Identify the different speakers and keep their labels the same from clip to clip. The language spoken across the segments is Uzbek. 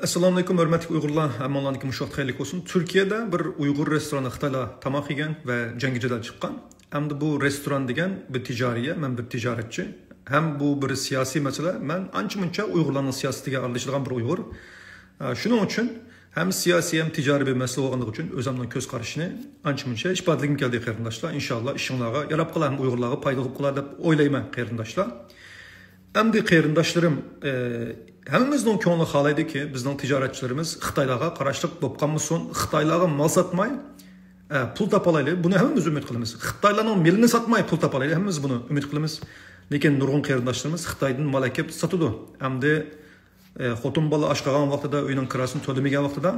Speaker 1: Assalomu alaykum, hurmatli Uyg'urlar, hammalarga mushaq xayrlik olsun. Turkiyada bir Uyg'ur restorani Xitoylar tamoq yegan va jangi jadal chiqqan. Hamda bu restoran degan bir tijoriya, men bir tijoratchi. Ham bu bir siyosiy masala. Men ancha-muncha Uyg'urlarning siyosatiga aralashadigan bir Uyg'ur. Shuning uchun hem siyosiy hem ticari bir masala bo'lganligi uchun o'zimning ko'z qarashini ancha-muncha isbotligim keldi qarindoshlar. Inshaalloh ishinglarga yarab qolar, ham Uyg'urlarga foyda qilib qolar deb o'ylayman qarindoshlar. Hamda qarindoshlarim, hammamizning ko'ngli xohlaydiki, bizning tijoratchilarimiz Xitoylarga qarashlik bo'lib qolmasin, Xitoylarga mal satmay pul topalaylik. Buni hammamiz umid qilamiz. Xitoylarning milini satmay pul topalaylik, hammamiz buni umid qilamiz. Lekin nurg'un qarindoshlarimiz Xitoydan mal kelib sotadi. Hamda xotin bola osh qilgan vaqtida, uyning kirasini to'lamagan vaqtida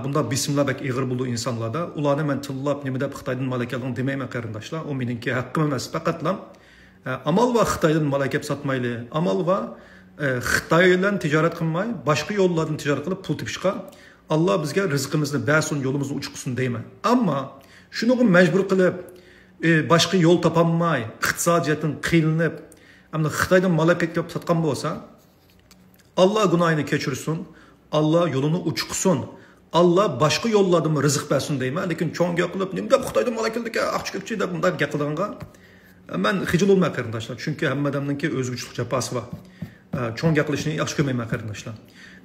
Speaker 1: bunda bismillah bak ig'ir bo'ldi insonlarda. Ularni men tillab nima deb Xitoydan mal keldim demayman qarindoshlar. U meningki haqqim emas, faqatlam amal va Xitoydan mal kelib sotmayli. Amal va Xitoy bilan tijorat qilmay, boshqa yo'llardan tijorat qilib pul topishga Alloh bizga rizqimizni bersin, yo'limizni uchiqsin deyman. Ammo shuni majbur qilib, boshqa yo'l topolmay, iqtisodiyatdan qiynalib, hamda Xitoydan mal kelib sotgan bo'lsa, Allah günahını keçirsin, Allah yolunu uçuksun, Allah başka yollardan rızık versin deyme. Lekin çoğun yapılıp, nimde Xitoydan mal keldi ki, akçı köpçü de bundan yapıldığında ben hicil olmaya qarindoshlar. Çünkü hem adamınki özgüçlük çapası var. Çoğun yapılışını yaxşı görmeyim qarindoshlar.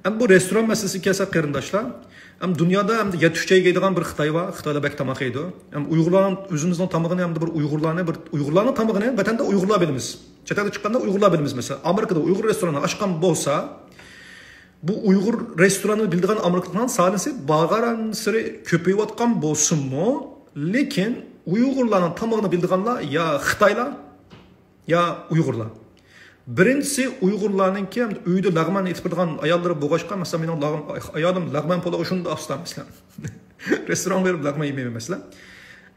Speaker 1: Hem bu restoran meselesi kelsak qarindoshlar, hem dünyada hem de yetişeceği giydiğen bir Xitoy var. Xitoyda bek tamak yedi. Hem Uygurların özümüzün tamağını hem de bir Uygurların tamağını vatanda Uygurlar bilimiz. Çetelde çıkkanda Uygurlar bilimiz mesela. Amerika'da Uygur restoranı açkan bolsa, bu Uygur restoranı bildiğin Amerika'dan salisi bağıran sıra köpeği atkan bolsun mu? Lekin Uygurların tamamını bildiğinler ya Xitaylar ya Uygurlar. Birincisi Uygurların ki uyda lağman etip bildiğin ayarları boğaşka. Mesela benim ayarım lağman pola hoşunda aslan mesela. Restoran verip lağman yemeyim mesela.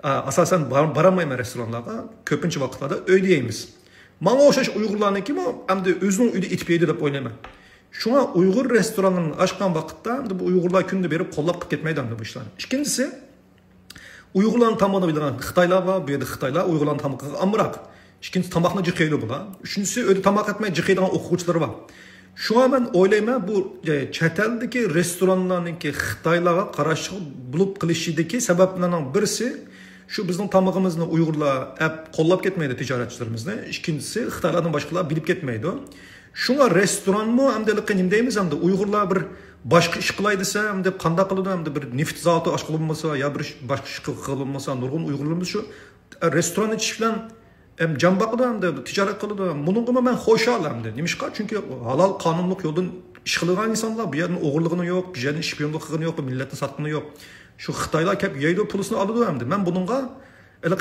Speaker 1: Asasen baramayım restoranlarda. Köpünçü vakitlerde ödeyemiz. Bana oşaş Uygurların ki hem de özünün uyda etip yedi de oynayamam. Şu an Uygur restoranının açkan vakitte bu Uygurlar günde berip kollap gitmeye devam etmişler. İkincisi Uygurların tamamını bildiren Xitaylar var, bir de Xitaylar Uygurların tamamını amırak. İkincisi tamakını cıkaylı bula. Üçüncüsü öyle tamak etmeye cıkaylı okuyucuları var. Şu an ben oylayma bu çeteldeki restoranlarınki Xitaylarga karşı bulup kılışıdaki sebeplerden birisi şu bizim tamamımızın Uygurlar hep kollap gitmeydi ticaretçilerimizde. İkincisi Xitaylardan başkalar bilip gitmeydi. Şuna restoran mı hem de limdeyimiz hem de Uygurlar bir başka iş kılaydıysa hem de kanda kılıdı hem de bir neft zatı aşk olunmasa ya bir başka iş kılınmasa nurgun Uygurlarımız şu restoran içi falan hem can bakıda hem de ticaret kılıdı. Bunun gibi ben hoş alım hem de. Demişka çünkü halal kanunluk yoldan iş kılıgan insanlar bir yerin oğurluğunu yok, bir yerin şpiyonluğunu yok, milletin sattığını yok. Şu Xitaylar hep yaydı pulusunu aldı hem de. Ben bununla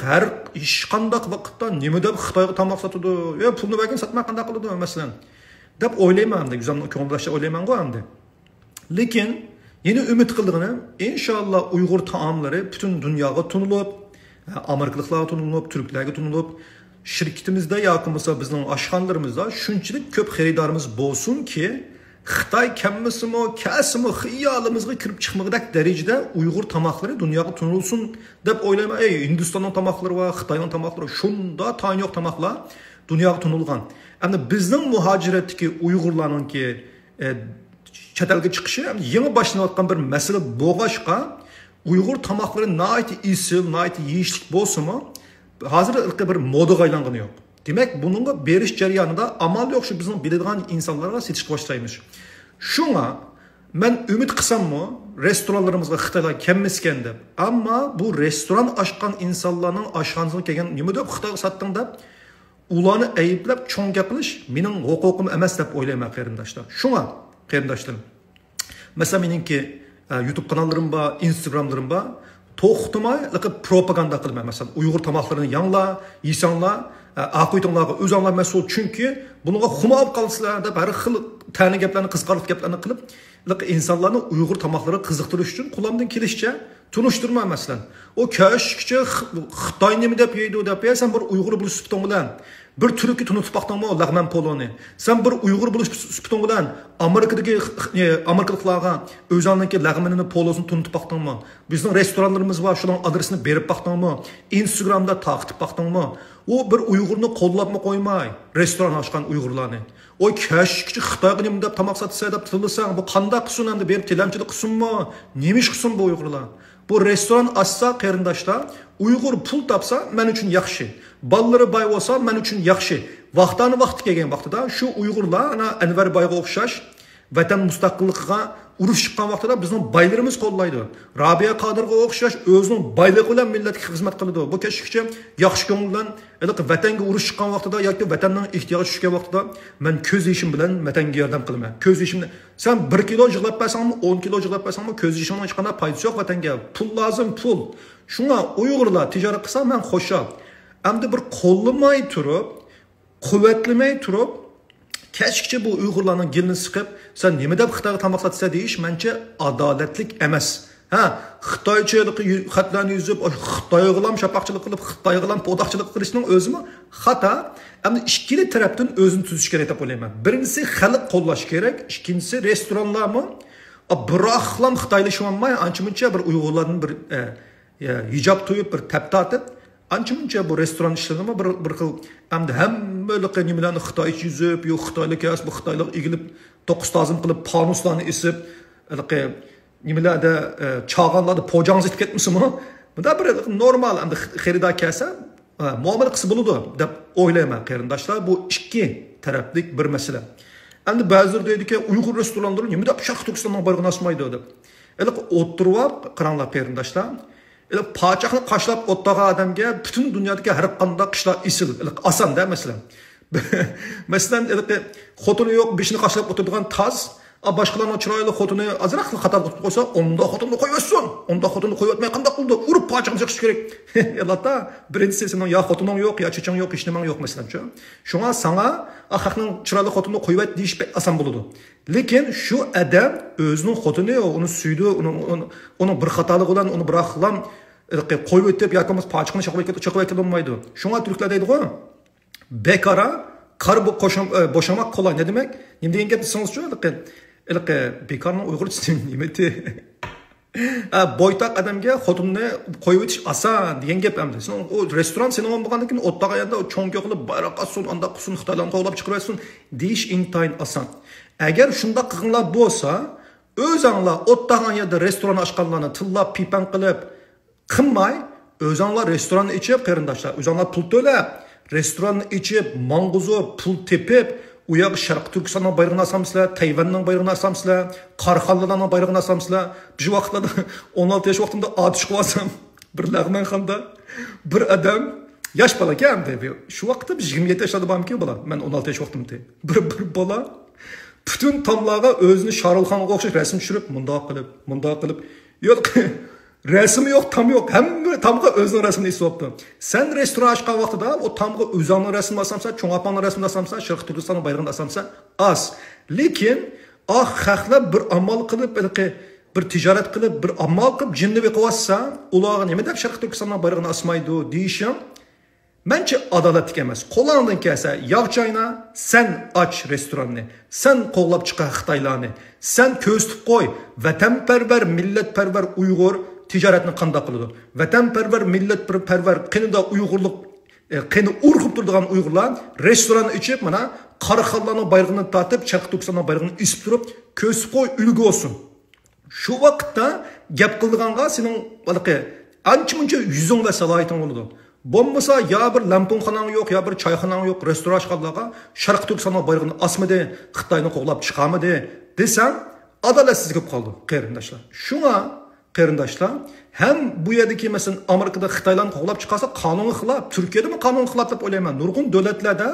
Speaker 1: her iş kandak vakitte nime de Xitayga tamak satıdı. Ya pulunu belki satmak kandak kılıdı mesela. Dep oylayman hem de. Güzel konulaşa oylayman go hem de. Lekin yeni ümit kıldığını inşallah Uygur taamları bütün dünyaya tunulup, Amerikalıklara tunulup, Türklerge tunulup, şirketimizde yakınmasa bizning aşxanalarımızda şunchalik köp xaridarımız bolsun ki Xitoy kemmesimi, kasimi, xiyolımizga kirib chiqmagidak darajada Uygur tamoqlari dunyoga tunulsin deb o'ylayman. Hindistonning tamoqlari va Xitoyning tamoqlari shunda tani yo'q tamoqlar dunyoga tunulgan. Endi bizning muhojiratdagi Uyg'urlarningki çetelge chiqishi yangi boshlanayotgan bir masala bo'lg'ashqa Uygur tamoqlari nihoyat isil, nihoyat yeyishlik bo'lsa-mu, hozir bir modaga aylangan yo'q. Demek bununla beriş jarayonida amal yok şu bizim biladigan insanlarga setish boshlaymiz. Şuna ben ümit qilsammi restoranlarimizga Xitoylar kelmaskan deb. Ammo bu restoran ochgan insonlarning oshxonasiga kelgan nima deb Xitoyga satding deb ularni ayblab cho'ng gapirish mening huquqim emas deb o'ylayman qarindoshlar. Shunga qarindoshlarim. Mesela meningki YouTube kanallarım var, Instagramlarım var. To'xtamay propaganda qilmayman. Mesela Uyg'ur tamoqlarini yangla, yesanglar, aqoytinglarga o'zinglar mas'ul. Chunki bunga xuma olib qolsizlar deb har xil tani gaplarni, qizqarlik gaplarni qilib, insonlarni Uyg'ur tamoqlari qiziqtirish uchun qo'limdan kelishicha tunishtirman masalan. O köşkçe Xitoy nima deb yeydi deb sen bir Uyg'ur bo'lib sifating bilan bir turkni tunutib baqdingmi lag'man poloni sen bir uyg'ur bo'lish suputing bilan amerikaliklarga o'zingizning lag'manini polosini tunutib baqdingmi bizning restoranlarimiz bor shuning adresini berib baqdingmi instagramda taqib baqdingmi u bir uyg'urni qo'llabmi qo'ymay restoran ochgan uyg'urlarni o kashkichi xitoyga nima deb tomoq sotsa deb tillasang bu qanday qilsin endi berib tilamchilik qilsinmi nemish qilsin bu uyg'urlar bu restoran açsa qarindoshlar uyg'ur pul topsa men uchun yaxshi balları boy bo'lsa men uchun yaxshi vaqtani vaqti kelgan vaqtida shu uyg'urlar ana Anvar boyga o'xshash vatan mustaqilligiga urush chiqqan vaqtida bizning baylarimiz qo'llaydi Rabia Qodirga o'xshash o'zining bayligi bilan millatga xizmat qiladi bu kashkichi yaxshi ko'ngil bilan vatanga urush chiqqan vaqtida yoki vatanning ehtiyoji tushgan vaqtida men ko'z yishim bilan vatanga yordam qilaman ko'z yishimni sen 1 kilo yig'lab bersangmi 10 kilo yig'lab bersangmi ko'z yishimning hech qanday foydasi yo'q vatanga pul lozim pul shunga uyg'urlar tijorat qilsa men xo'sham endi bir qo'llamay turib quvvatlamay turib kashkichi bu uyg'urlarning gilini siqib sen nima deb xitoyga tomoq sotsa deyish mencha adolatlik emas ha xitoychilik xatlarni yuzib xitoyga ham shapaqchilik qilib xitoyga ham po'doqchilik qilishning o'zimi xato endi ikkili tarafdan o'zini tuzish kerak deb o'ylayman birinchisi xalq qo'llash kerak ikkinchisi restoranlarmi biroqlam xitoylashmay ancha-muncha bir uyg'urlarning bir hijob to'yib bir tap tortib ancha-muncha bu restoran ishlarini bir xil hamda hammalarga nimalarni xitoycha yuzib yo'q xitoylik emas bu xitoylik egilib 9 tozim qilib panuslarni isib nimalarda chog'onlarda po'jangiz etib ketmasmi bunda bir normal endi xaridor kelsa muomala qilsa bo'ladi deb o'ylayman qarindoshlar bu ikki taraflik bir masala endi ba'zilar deydiki uyg'ur restoranlari nima deb sharq turkistondan borgan osmaydi deb o'tirib qaranglar qarindoshlar Paçaqni qashlab o'tdagan odamga butun dunyodagi har qanday qishloq isil oson-da masalan. Masalan, xotini yo'q, beshini qashlab o'tiradigan taz, boshqalarning chiroyli xotini azroq qator qilib qo'ysa, unda xotinni qo'yversin. Unda xotinni qo'yotmay qanday qildi? Urib paçaqni chiqish kerak. Albatta, birinchisi sening ya xotining yo'q, ya chiching yo'q, hech nimang yo'q masalan-chi. Shunga sana xalqning chiroyli xotinni qo'yvat deyish oson bo'ladi. Lekin shu adam o'zining xotini uni suydi, uni bir xatoligi bilan uni biroqlam qo'yib o'tib yoki paçaqni chiqib olmaydi. Shunga turklar deydi-ku, bekara qar bu boşamak kolay ne demek? Nima degan gap desangiz-chi, bekarning uyg'urchasi nima de? Boytaq odamga xotinni qo'yib o'tish oson degan gap hamda. Sen o restoran sening bo'lgandan keyin o'tdaga yanda cho'nka qilib bayroqqa sun, anda qusun Xitoylarni qo'lab chiqaraysan, deyish intayin oson. Agar shunda qilganlar bo'lsa, o'zinglar o'tdagan yerda restoran ochganlarni tillab pipan qilib qilmay, o'zinglar restoran ichib qarindoshlar, o'zinglar pul to'lab restoranni ichib, mang'uzo pul tepib, u yoq Sharq Turkistonning bayrog'ini asamsizlar, Tayvanning bayrog'ini asamsizlar, Qarxonlarning bayrog'ini asamsizlar. Bu vaqtlarda 16 yosh vaqtimda otish qilsam, bir lag'manxonda bir odam yosh bola ekan deb. Shu vaqtda biz 27 yoshda bormiki bola. Men 16 yosh vaqtimda. Bir bola butun tomlarga o'zini Sharulxonga o'xshash rasm tushirib, mundoq qilib, yo'q Resmi yo'q, tam yo'q. Hamma tamga o'zining rasmini isbotdi. Sen restoran ochgan vaqtida o tamga o'zingning rasmini asamsa, cho'ngapongning rasmini asamsa, Sharq Turkistonning bayrog'ini asamsa, az. Lekin xalqlar bir amal qilib, bir tijorat qilib, bir amal qilib jinni beqiyotsa, ularga nima deb Sharq Turkistonning bayrog'ini asmaydi deyishim mencha adolatli emas. Qo'lingdan kelsa, yog'chayna sen och restoranni, sen qo'llab chiqar Xitoylarni, sen ko'ztib qo'y, vatanparvar, millatparvar Uyg'ur tijoratni qanday qiladi? Vatanparvar, millatparvar, qanday Uyg'urlik, qani urg'ib turadigan Uyg'urlar restoran ichib, mana Qarxonlarning bayrog'ini tortib, Sharq Turkistonning bayrog'ini isib turib, ko'ztib qo'y, ulgu olsin. Shu vaqtda gap qildiganga sening ancha-muncha yuzing va salohiyating bo'ladi. Bo'lmasa ya bir lamponxonang yo'q, ya bir choyxonang yo'q, restoran ochganlarga Sharq Turkistonning bayrog'ini asmadi, Xitoyni qo'g'lab chiqamadi desam, adolatsizlik bo'lib qoldi, qarindoshlar. Shunga qarindoshlar, ham bu yerdagi masalan Amerikada Xitoylarni qo'g'lab chiqarsa qonunga xilof, Turkiyada ham qonunga xilof deb o'ylayman. Nurg'un davlatlarda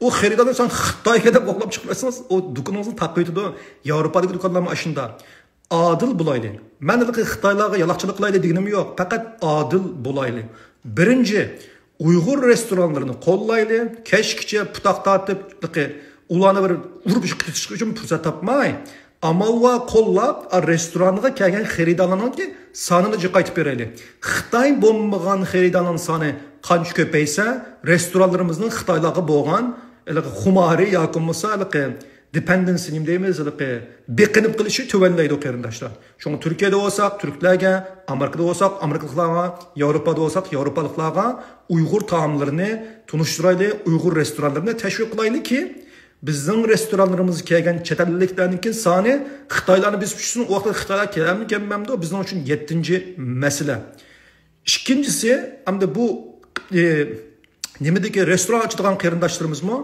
Speaker 1: u xaridordan sen Xitoyga deb qo'g'lab chiqmasangiz, o do'koningizni taqib etadi. Yevropadagi do'konlar ham shunda. Adil bo'laylik. Men Xitoylarga yaloqchilik qilayli deganim yo'q, faqat adil bo'laylik. Birinchi, Uyg'ur restoranlarini qo'llayli, kechgacha putoq tortib, ularni bir urib chiqish uchun fursat topmay, amalva qo'llab restoranga kelgan xaridorlarning sonini qaytib beraylik. Xitoy bo'lmagan xaridorlarning soni qancha ko'paysa, restoranlarimizning Xitoylarga bo'lgan xumari yoki bo'lmasa dependency nima deymiz, beqinib qilishi tuvanlaydi qarindoshlar. Shunga Turkiyada bo'lsak, turklarga, Amerikada bo'lsak, amerikaliklarga, Yevropada bo'lsak, yevropaliklarga Uyg'ur taomlarini tunishtiraylik, Uyg'ur restoranlarini tashviq qilaylikki, bizning restoranlarimizga kelgan chet elliklarning soni Xitoylarni biz uchun u vaqtda Xitoylar kelarmi kelmamdi, bizning uchun 7-masala. Ikkinchisi, hamda bu nimadagi restoran ochadigan qarindoshlarimiz-mi?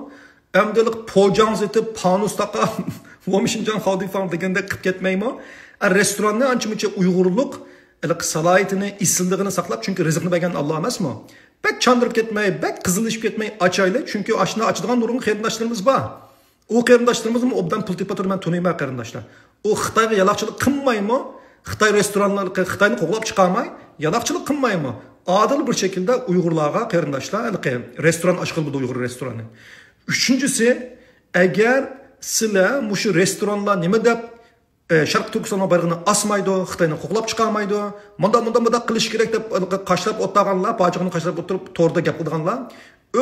Speaker 1: Amdalik po'janz etib, panus taqab, vomishinjan xodifam deganda qilib ketmaymi? Restoranni ancha-muncha Uyg'urlik salohiyatini, isilligini saqlab, chunki rizqni bergan Alloh emasmi? Bak chandırıp ketmey, bak qizilishib ketmey açaylı. Çünkü aşına açıdığan nurgun qarindoshlarimiz var. O qarindoshlarimizni obdan pul tepa turib men tunayman qarindoshlar. O Xitoyga yaloqchilik qilmaymi? Xitoy restoranlarga Xitoyni qo'g'lab chiqarmay, yaloqchilik qilmaymi? Adil bir şekilde Uyg'urlarga qarindoshlar, restoran ochib bo'ldi Uyg'ur restorani. Üçüncüsü, eğer sizlar mushu restoranlar nima deb Sharq Turkiston bayrog'ini asmaydi, Xitoyni qo'g'lab chiqarmaydi. Munda qilish kerak deb qashlab o'tganlar, pojig'ini qashlab o'tirib to'rda gap qilganlar.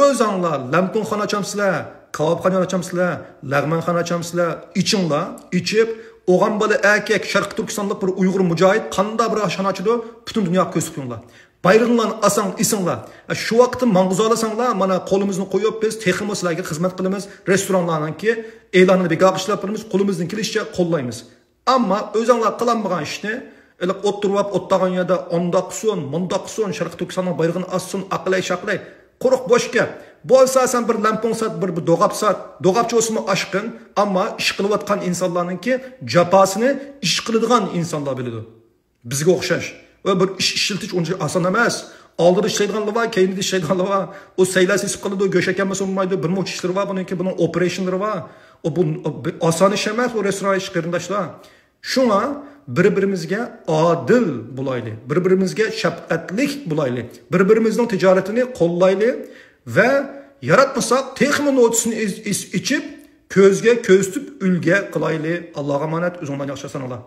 Speaker 1: O'zinglar lamponxona ochamsizlar, kabobxona ochamsizlar, lag'monxona ochamsizlar, ichinglar, ichib, o'g'an bola erkak Sharq Turkistonlik bir Uyg'ur mujohid qanday bir oshxona ochdi, butun dunyoga ko'z qo'yinglar. Bayrog'larni asang, isinglar. Shu vaqtda mang'uzolasanglar, mana qo'limizni qo'yib biz texnik sizlarga xizmat qilamiz, restoranlarningki e'lonini bekor qilib turamiz, qo'limizdan kelishicha qo'llaymiz. Amma o'zinglar qilmagan ishni o'ttirib o'ttagan yerda ondoq qilsin, mundoq qilsin, Sharq Turkistonning bayrog'ini assin, aqlay shaqlay, quruq bosh gap. Bo'lsa sen bir lampon sat, bir do'g'ab sat, do'g'abchi o'smi oshqin, ammo ish qilayotgan insonlarningki jafosini ish qiladigan insonlar biladi. Bizga o'xshash va bir ish ishiltish uncha oson emas. Oldida ishlaydiganlar var, keyinda ishlaydiganlar var. O saylas isib qiladi, go'shak emas bo'lmaydi, bir moch ishlar var, buning operationlari var. O bu oson ish emas, o restoran ish qarindoshlar. Shunga bir-birimizga adil bo'laylik, bir-birimizga shafqatlik bo'laylik, bir-birimizning tijoratini qo'llaylik va yaratmasak texnik notisini ichib, ko'zga ko'z tutib ulga qilaylik. Allohga omonat, o'zingizlarni yaxshi sanalar.